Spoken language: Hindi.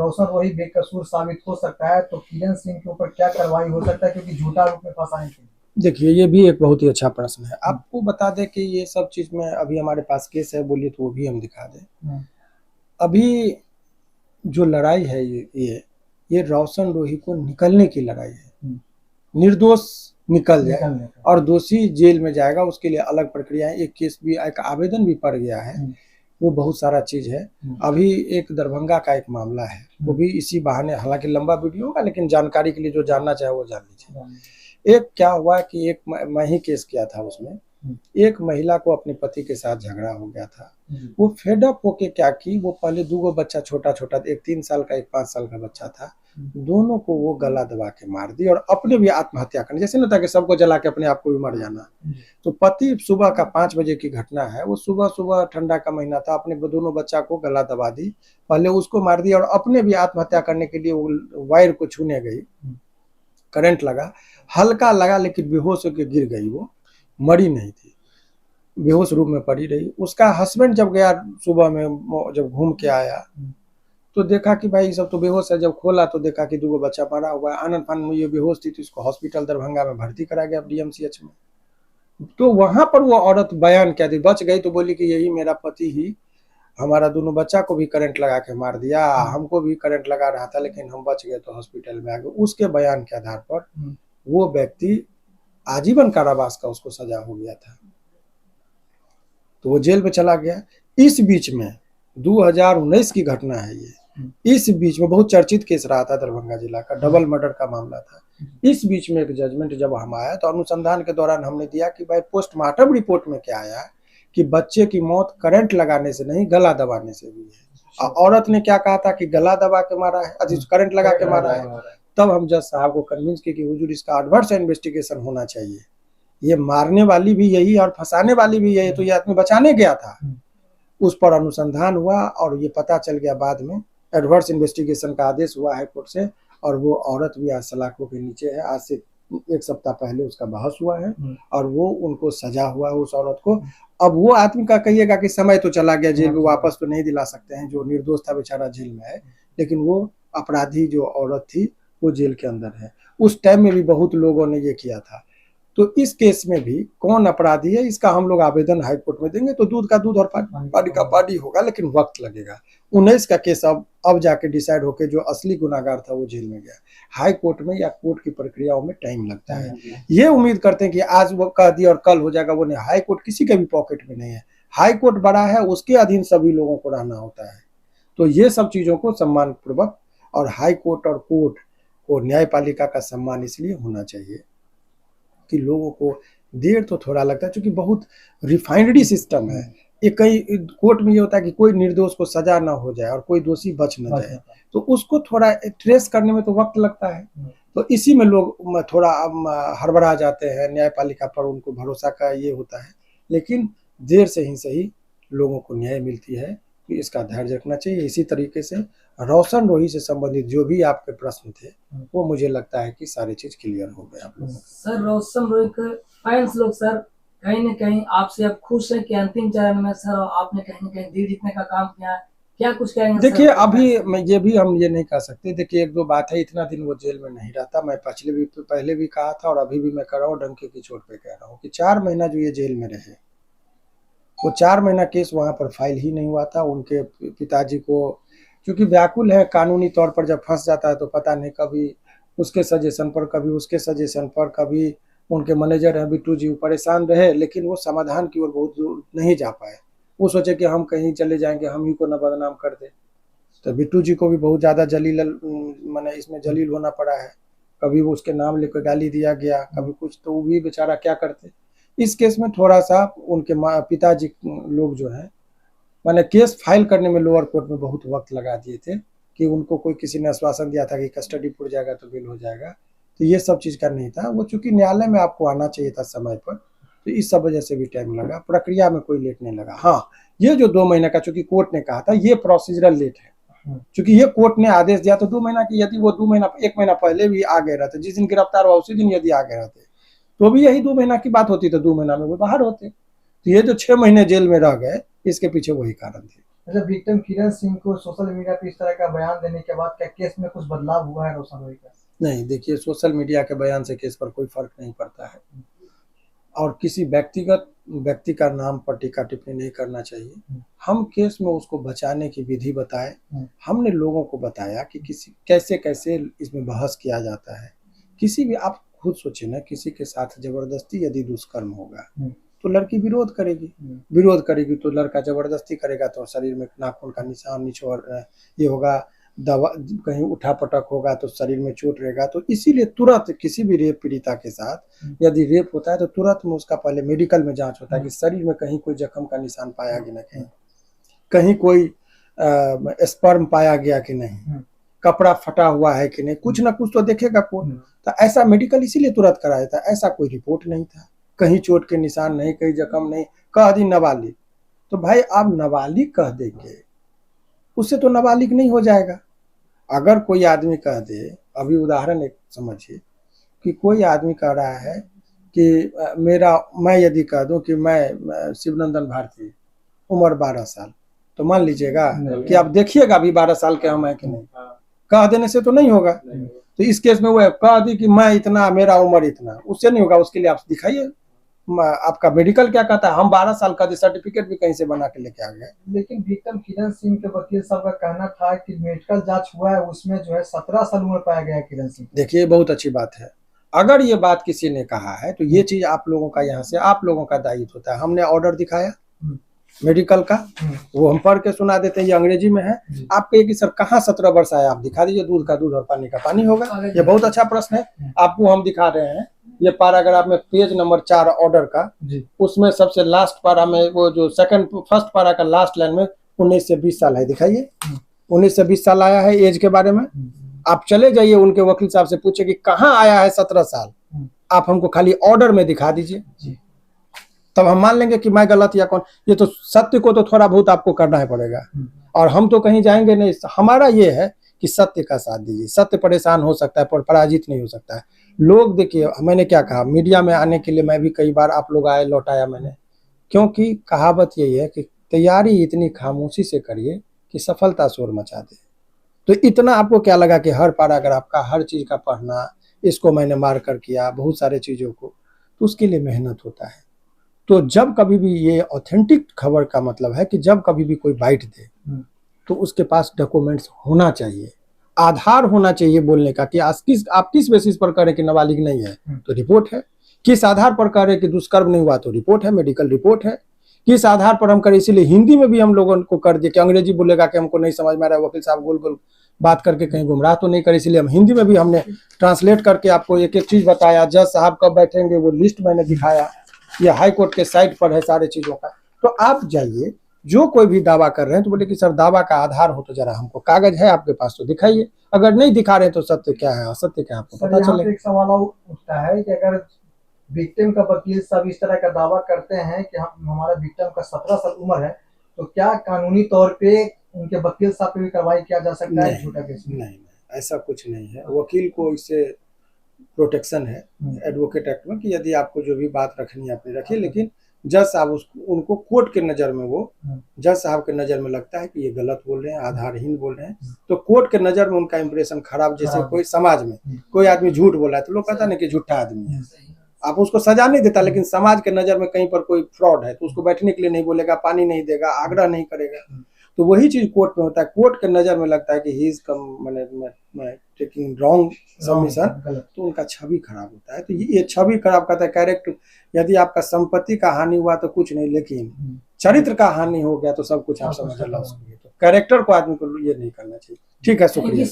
रोशन रोही बेकसूर साबित हो सकता है, तो किरण सिंह के ऊपर क्या कार्रवाई हो सकता है, क्योंकि झूठा आरोप में फंसाने के लिए? देखिए, ये भी एक बहुत ही अच्छा प्रश्न है। आपको बता दें कि ये सब चीज़ में अभी हमारे पास केस है, बोलिए तो वो भी हम दिखा दें। अभी जो लड़ाई है ये रोशन रोही को निकलने की लड़ाई है। निर्दोष निकल जाए और दोषी जेल में जाएगा, उसके लिए अलग प्रक्रिया है। एक केस भी, एक आवेदन भी पड़ गया है, वो बहुत सारा चीज है। अभी एक दरभंगा का एक मामला है, वो भी इसी बहाने, हालांकि लंबा वीडियो होगा लेकिन जानकारी के लिए जो जानना चाहे वो जान लीजिए। एक क्या हुआ कि एक मैं ही केस किया था, उसमें एक महिला को अपने पति के साथ झगड़ा हो गया था। वो फेडअप होके क्या की, वो पहले 2 बच्चा छोटा छोटा, एक 3 साल का एक 5 साल का बच्चा था, दोनों को वो गला दबा के मार दी और अपने भी आत्महत्या करने, जैसे ना था कि सबको जला के अपने आप को भी मर जाना। तो पति, सुबह का 5 बजे की घटना है, वो सुबह सुबह, ठंडा का महीना था, अपने दोनों बच्चा को गला दबा दी, पहले उसको मार दी और अपने भी आत्महत्या करने के लिए वो वायर को छूने गई, करंट लगा, हल्का लगा लेकिन बेहोश होकर गिर गई, वो मरी नहीं थी, बेहोश रूम में पड़ी रही। उसका हस्बैंड जब गया सुबह में, जब घूम के आया तो देखा कि भाई सब तो बेहोश है। जब खोला तो देखा कि 2 बच्चा मरा हुआ है। आनंद फानंद में ये बेहोश थी, तो इसको हॉस्पिटल दरभंगा में भर्ती करा गया, डीएमसीएच में। तो वहां पर वो औरत बयान क्या दी, बच गई तो बोली कि यही मेरा पति ही हमारा दोनों बच्चा को भी करंट लगा के मार दिया, हमको भी करंट लगा रहा था लेकिन हम बच गए तो हॉस्पिटल में आ गए। उसके बयान के आधार पर वो व्यक्ति आजीवन कारावास का उसको सजा हो गया था, तो वो जेल में चला गया। इस बीच में 2019 की घटना है ये। इस बीच में बहुत चर्चित केस रहा था, दरभंगा जिला का डबल मर्डर का मामला था। इस बीच में एक जजमेंट जब हम आया तो अनुसंधान के दौरान हमने दिया कि भाई पोस्टमार्टम रिपोर्ट में क्या आया कि बच्चे की मौत करंट लगाने से नहीं, गला दबाने से हुई है। औरत ने क्या कहा था कि गला दबा के मारा है, करंट लगा के मारा है। तब हम जज साहब को कन्विंस किए कि हुजूर इसका एडवर्स इन्वेस्टिगेशन होना चाहिए, ये मारने वाली भी यही और फंसाने वाली भी यही, तो ये आदमी बचाने गया था। उस पर अनुसंधान हुआ और ये पता चल गया बाद में, एडवर्स इन्वेस्टिगेशन का आदेश हुआ है कोर्ट से, और वो औरत भी आज सलाखों के नीचे है। आज से 1 सप्ताह पहले उसका बहस हुआ है और वो उनको सजा हुआ है उस औरत को। अब वो आदमी का कहिएगा कि समय तो चला गया, जेल में वापस तो नहीं दिला सकते हैं, जो निर्दोष था बेचारा जेल में है, लेकिन वो अपराधी जो औरत थी वो जेल के अंदर है। उस टाइम में भी बहुत लोगों ने ये किया था। तो इस केस में भी कौन अपराधी है, इसका हम लोग आवेदन हाई कोर्ट में देंगे, तो दूध का दूध और पानी का पानी होगा, लेकिन वक्त लगेगा। 19 का केस अब जाके डिसाइड होके जो असली गुनाहगार था वो जेल में गया। हाई कोर्ट में या कोर्ट की प्रक्रियाओं में टाइम लगता है। ये उम्मीद करते हैं कि आज वो कह दिया और कल हो जाएगा, वो नहीं। हाई कोर्ट किसी के भी पॉकेट में नहीं है। हाई कोर्ट बड़ा है, उसके अधीन सभी लोगों को रहना होता है। तो ये सब चीजों को सम्मान पूर्वक, और हाई कोर्ट और कोर्ट को न्यायपालिका का सम्मान इसलिए होना चाहिए कि लोगों को देर तो थोड़ा लगता है, क्योंकि बहुत रिफाइनरी सिस्टम है। ये कई कोर्ट में ये होता है कि कोई निर्दोष को सजा ना हो जाए और कोई दोषी बच न जाए, तो उसको थोड़ा ट्रेस करने में तो वक्त लगता है। तो इसी में लोग थोड़ा हड़बड़ा जाते हैं, न्यायपालिका पर उनको भरोसा का ये होता है। लेकिन देर से ही सही लोगों को न्याय मिलती है, कि इसका धैर्य रखना चाहिए। इसी तरीके से रोशन रोही से संबंधित जो भी आपके प्रश्न थे, वो मुझे लगता है कि सारी चीज क्लियर हो गए आप लोगों को। सर, रोशन रोही के फैंस लोग सर कहीं न कहीं आपसे अब खुश है कि अंतिम चरण में सर आपने कहीं न कहीं दिल जीतने का काम किया है, क्या कुछ कहेंगे? देखिए, अभी मैं हम ये नहीं कह सकते। देखिए, 1-2 बात है, इतना दिन वो जेल में नहीं रहता। मैं पहले भी कहा था और अभी भी मैं कह रहा हूँ, डंके की चोट पे कह रहा हूँ कि 4 महीना जो ये जेल में रहे, वो 4 महीना केस वहां पर फाइल ही नहीं हुआ था। उनके पिताजी को क्योंकि व्याकुल है कानूनी तौर पर, जब फंस जाता है तो पता नहीं, कभी उसके सजेशन पर, कभी उसके सजेशन पर, कभी उनके मैनेजर हैं बिट्टू जी, परेशान रहे, लेकिन वो समाधान की ओर बहुत दूर नहीं जा पाए। वो सोचे कि हम कहीं चले जाएंगे, हम ही को न बदनाम कर दे। तो बिट्टू जी को भी बहुत ज़्यादा मैंने इसमें जलील होना पड़ा है। कभी वो उसके नाम लेकर गाली दिया गया, कभी कुछ, तो वो भी बेचारा क्या करते। इस केस में थोड़ा सा उनके पिताजी लोग जो है, मैंने केस फाइल करने में लोअर कोर्ट में बहुत वक्त लगा दिए थे, कि उनको कोई किसी ने आश्वासन दिया था कि कस्टडी पुर जाएगा तो बिल हो जाएगा, तो ये सब चीज़ का नहीं था। वो चूंकि न्यायालय में आपको आना चाहिए था समय पर, तो इस सब वजह से भी टाइम लगा। प्रक्रिया में कोई लेट नहीं लगा। हाँ, ये जो 2 महीने का, चूंकि कोर्ट ने कहा था ये प्रोसीजरल लेट है, चूंकि ये कोर्ट ने आदेश दिया तो 2 महीना की, यदि वो 2 महीना 1 महीना पहले भी आ गए रहते, जिस दिन गिरफ्तार हुआ उसी दिन यदि आ गए रहते, तो भी यही 2 महीना की बात होती, तो 2 महीना में वो बाहर होते। तो ये जो 6 महीने जेल में रह गए, इसके पीछे वही कारण थे। अच्छा, विक्टिम किरण सिंह को सोशल मीडिया पे इस तरह का बयान देने के बाद क्या केस में कुछ बदलाव हुआ है रोशन रोय का? नहीं, देखिए सोशल मीडिया के बयान से केस पर कोई फर्क नहीं पड़ता है, और किसी व्यक्ति का नाम पर टीका टिप्पणी नहीं करना चाहिए। हम केस में उसको बचाने की विधि बताए, हमने लोगों को बताया कि कैसे कैसे इसमें बहस किया जाता है। किसी भी, आप खुद सोचिए ना, किसी के साथ जबरदस्ती यदि दुष्कर्म होगा तो लड़की विरोध करेगी तो लड़का जबरदस्ती करेगा तो शरीर में नाखून का निशान, निचोड़ ये होगा, दवा कहीं उठा पटक होगा तो शरीर में चोट रहेगा। तो इसीलिए तुरंत किसी भी रेप पीड़िता के साथ यदि रेप होता है तो तुरंत में उसका पहले मेडिकल में जांच होता है कि शरीर में कहीं कोई जख्म का निशान पाया कि नहीं, कहीं कोई स्पर्म पाया गया कि नहीं, कपड़ा फटा हुआ है कि नहीं, कुछ ना कुछ तो देखेगा कोर्ट। तो ऐसा मेडिकल इसीलिए तुरंत कराया था, ऐसा कोई रिपोर्ट नहीं था, कहीं चोट के निशान नहीं, कहीं जख्म नहीं, कह दी नाबालिग। तो भाई आप नाबालिग कह देंगे, उससे तो नाबालिग नहीं हो जाएगा। अगर कोई आदमी कह दे, अभी उदाहरण एक समझिए कि कोई आदमी कह रहा है कि मैं यदि कह दूं कि मैं शिवनंदन भारती, उम्र 12 साल, तो मान लीजिएगा कि आप देखिएगा अभी 12 साल के हम हैं कि नहीं, कह देने से तो नहीं होगा। तो इस केस में वो कह दी कि मैं इतना, मेरा उम्र इतना, उससे नहीं होगा। उसके लिए आप दिखाइए आपका मेडिकल क्या कहता है। हम 12 साल का सर्टिफिकेट भी कहीं से बना के लेके आ गए। लेकिन विक्टिम किरण सिंह के वकील साहब का कहना था कि मेडिकल जांच हुआ है, उसमें जो है 17 साल उम्र पाया गया किरण सिंह। देखिए बहुत अच्छी बात है, अगर ये बात किसी ने कहा है तो ये चीज आप लोगों का, यहाँ से आप लोगों का दायित्व होता है। हमने ऑर्डर दिखाया मेडिकल का, वो हम पढ़ के सुना देते हैं, ये अंग्रेजी में है। आप कहिए कि सर कहाँ 17 वर्ष आया, आप दिखा दीजिए, दूध का दूध और पानी का पानी होगा। ये बहुत अच्छा प्रश्न है, आपको हम दिखा रहे हैं। ये पैराग्राफ में पेज नंबर 4 ऑर्डर का, उसमें सबसे लास्ट पारा में वो जो फर्स्ट पारा का लास्ट लाइन में 19 से 20 साल है, दिखाइए 19 से 20 साल आया है एज के बारे में। आप चले जाइए उनके वकील साहब से पूछे कि कहाँ आया है 17 साल, आप हमको खाली ऑर्डर में दिखा दीजिए, तब हम मान लेंगे कि मैं गलत या कौन। ये तो सत्य को तो थोड़ा बहुत आपको करना ही पड़ेगा, और हम तो कहीं जाएंगे नहीं। हमारा ये है कि सत्य का साथ दीजिए। सत्य परेशान हो सकता है पर पराजित नहीं हो सकता है। लोग देखिए, मैंने क्या कहा, मीडिया में आने के लिए मैं भी कई बार आप लोग आए, लौटाया मैंने, क्योंकि कहावत यही है कि तैयारी इतनी खामोशी से करिए कि सफलता शोर मचा दे। तो इतना आपको क्या लगा कि हर पैराग्राफ का, हर चीज का पढ़ना, इसको मैंने मार कर किया, बहुत सारे चीजों को, तो उसके लिए मेहनत होता है। तो जब कभी भी, ये ऑथेंटिक खबर का मतलब है कि जब कभी भी कोई बाइट दे तो उसके पास डॉक्यूमेंट्स होना चाहिए, आधार होना चाहिए बोलने का कि आप किस बेसिस पर कह रहे कि नाबालिग नहीं है, तो रिपोर्ट है। किस आधार पर कह रहे कि दुष्कर्म नहीं हुआ, तो रिपोर्ट है, मेडिकल रिपोर्ट है। किस आधार पर हम करें, इसीलिए हिंदी में भी हम लोगों को कर दिया कि अंग्रेजी बोलेगा कि हमको नहीं समझ में आ रहा है, वकील साहब गोल गोल बात करके कहीं गुमराह तो नहीं करे, इसलिए हम हिंदी में भी हमने ट्रांसलेट करके आपको एक एक चीज बताया। जज साहब कब बैठेंगे वो लिस्ट मैंने दिखाया, ये हाई कोर्ट के साइट पर है सारे चीजों का। तो आप जाइए, जो कोई भी दावा कर रहे हैं तो बोले कि सर दावा का आधार हो तो जरा हमको कागज है आपके पास तो दिखाइए। अगर नहीं दिखा रहे तो सत्य क्या है, असत्य क्या है, आपको पता चले। एक सवाल उठता है कि अगर विक्टिम का वकील सब इस तरह का दावा करते हैं कि हमारा विक्टिम का 17 साल उम्र है, तो क्या कानूनी तौर पे उनके वकील साहब पे भी कार्रवाई किया जा सकता है झूठा केस? नहीं, ऐसा कुछ नहीं है। वकील को इससे प्रोटेक्शन है एडवोकेट एक्ट में कि यदि आपको जो भी बात रखनी है आपने रखिए, लेकिन जज साहब उनको कोर्ट के नज़र में, वो जज साहब के नज़र में लगता है कि ये गलत बोल रहे हैं, आधारहीन बोल रहे हैं, तो कोर्ट के नज़र में उनका इंप्रेशन खराब। जैसे कोई समाज में कोई आदमी झूठ बोला है तो लोग कहता नहीं कि झूठा आदमी है, आप उसको सजा नहीं देता, लेकिन समाज के नज़र में कहीं पर कोई फ्रॉड है तो उसको बैठने के लिए नहीं बोलेगा, पानी नहीं देगा, आग्रह नहीं करेगा। तो वही चीज कोर्ट में होता है। कोर्ट के नज़र में लगता है कि he is taking wrong submission, तो उनका छवि खराब होता है। तो ये छवि खराब करता है। कैरेक्टर, यदि आपका संपत्ति का हानि हुआ तो कुछ नहीं, लेकिन चरित्र का हानि हो गया तो सब कुछ आप समझ लो। तो कैरेक्टर को आदमी को ये नहीं करना चाहिए। ठीक है, शुक्रिया।